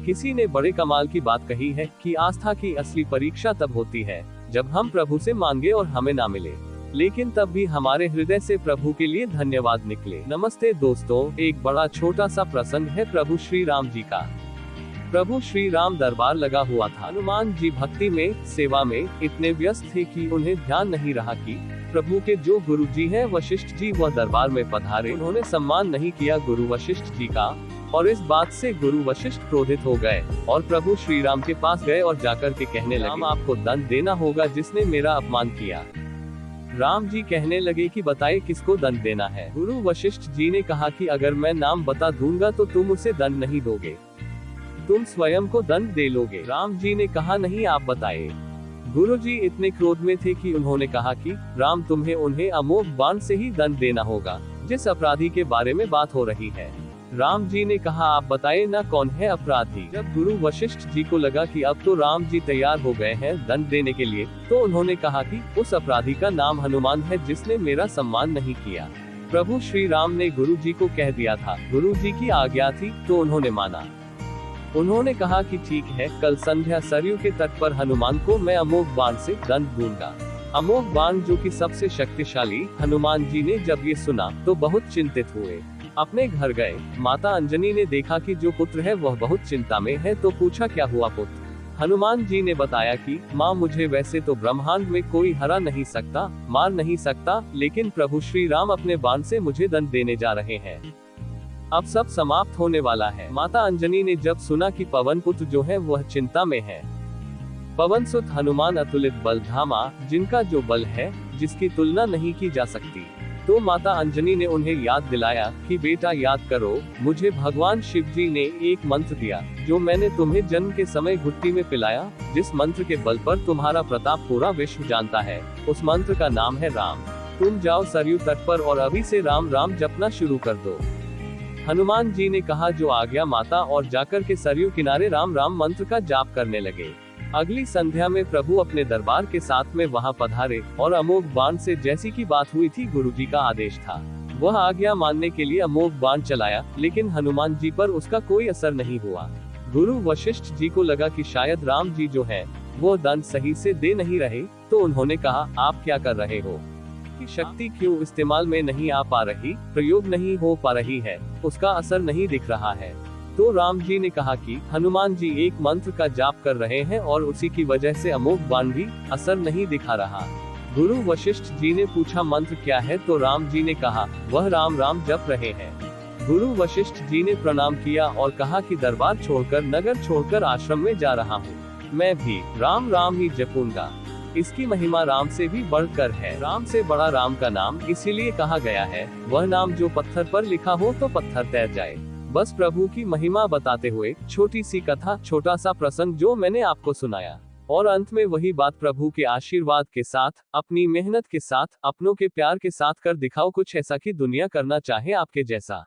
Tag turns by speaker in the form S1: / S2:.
S1: किसी ने बड़े कमाल की बात कही है कि आस्था की असली परीक्षा तब होती है जब हम प्रभु से मांगे और हमें ना मिले, लेकिन तब भी हमारे हृदय से प्रभु के लिए धन्यवाद निकले। नमस्ते दोस्तों, एक बड़ा छोटा सा प्रसंग है प्रभु श्री राम जी का। प्रभु श्री राम दरबार लगा हुआ था। हनुमान जी भक्ति में, सेवा में इतने व्यस्त थे कि उन्हें ध्यान नहीं रहा कि प्रभु के जो गुरु जी हैं वशिष्ठ जी वह दरबार में पधारे। उन्होंने सम्मान नहीं किया गुरु वशिष्ठ जी का, और इस बात से गुरु वशिष्ठ क्रोधित हो गए और प्रभु श्री राम के पास गए और जाकर के कहने लगे, राम आपको दंड देना होगा जिसने मेरा अपमान किया। राम जी कहने लगे कि बताइए किसको दंड देना है। गुरु वशिष्ठ जी ने कहा कि अगर मैं नाम बता दूंगा तो तुम उसे दंड नहीं दोगे, तुम स्वयं को दंड दे लोगे। राम जी ने कहा नहीं, आप बताए। गुरु जी इतने क्रोध में थे कि उन्होंने कहा कि राम तुम्हें उन्हें अमोघ बाण से ही दंड देना होगा जिस अपराधी के बारे में बात हो रही है। राम जी ने कहा आप बताए ना कौन है अपराधी। जब गुरु वशिष्ठ जी को लगा कि अब तो राम जी तैयार हो गए हैं दंड देने के लिए, तो उन्होंने कहा कि उस अपराधी का नाम हनुमान है जिसने मेरा सम्मान नहीं किया। प्रभु श्री राम ने गुरु जी को कह दिया था, गुरु जी की आज्ञा थी तो उन्होंने माना। उन्होंने कहा कि ठीक है, कल संध्या सरयू के तट पर हनुमान को मैं अमोघ बाण से दंड दूंगा। अमोघ बाण जो कि सबसे शक्तिशाली। हनुमान जी ने जब ये सुना तो बहुत चिंतित हुए, अपने घर गए। माता अंजनी ने देखा कि जो पुत्र है वह बहुत चिंता में है, तो पूछा क्या हुआ पुत्र। हनुमान जी ने बताया कि माँ मुझे वैसे तो ब्रह्मांड में कोई हरा नहीं सकता, मार नहीं सकता, लेकिन प्रभु श्री राम अपने बाण से मुझे दंड देने जा रहे हैं। अब सब समाप्त होने वाला है। माता अंजनी ने जब सुना कि पवन पुत्र जो है वह चिंता में है, पवन सुत हनुमान अतुलित बल धामा, जिनका जो बल है जिसकी तुलना नहीं की जा सकती, तो माता अंजनी ने उन्हें याद दिलाया कि बेटा याद करो, मुझे भगवान शिव जी ने एक मंत्र दिया जो मैंने तुम्हें जन्म के समय घुट्टी में पिलाया, जिस मंत्र के बल पर तुम्हारा प्रताप पूरा विश्व जानता है। उस मंत्र का नाम है राम। तुम जाओ सरयू तट पर और अभी से राम राम जपना शुरू कर दो। हनुमान जी ने कहा जो आज्ञा माता, और जाकर के सरयू किनारे राम राम मंत्र का जाप करने लगे। अगली संध्या में प्रभु अपने दरबार के साथ में वहां पधारे और अमोघ बाण से जैसी की बात हुई थी गुरु जी का आदेश था, वह आज्ञा मानने के लिए अमोघ बाण चलाया, लेकिन हनुमान जी पर उसका कोई असर नहीं हुआ। गुरु वशिष्ठ जी को लगा कि शायद राम जी जो है वो दंड सही से दे नहीं रहे, तो उन्होंने कहा आप क्या कर रहे हो, की शक्ति क्यों इस्तेमाल में नहीं आ पा रही, प्रयोग नहीं हो पा रही है, उसका असर नहीं दिख रहा है। तो राम जी ने कहा कि हनुमान जी एक मंत्र का जाप कर रहे हैं और उसी की वजह से अमोघ बाण भी असर नहीं दिखा रहा। गुरु वशिष्ठ जी ने पूछा मंत्र क्या है, तो राम जी ने कहा वह राम राम जप रहे हैं। गुरु वशिष्ठ जी ने प्रणाम किया और कहा कि दरबार छोड़कर, नगर छोड़कर आश्रम में जा रहा हूँ, मैं भी राम राम ही जपूंगा। इसकी महिमा राम से भी बढ़कर है। राम से बड़ा राम का नाम इसीलिए कहा गया है, वह नाम जो पत्थर पर लिखा हो तो पत्थर तैर जाए। बस प्रभु की महिमा बताते हुए छोटी सी कथा, छोटा सा प्रसंग जो मैंने आपको सुनाया, और अंत में वही बात प्रभु के आशीर्वाद के साथ, अपनी मेहनत के साथ, अपनों के प्यार के साथ कर दिखाओ कुछ ऐसा कि दुनिया करना चाहे आपके जैसा।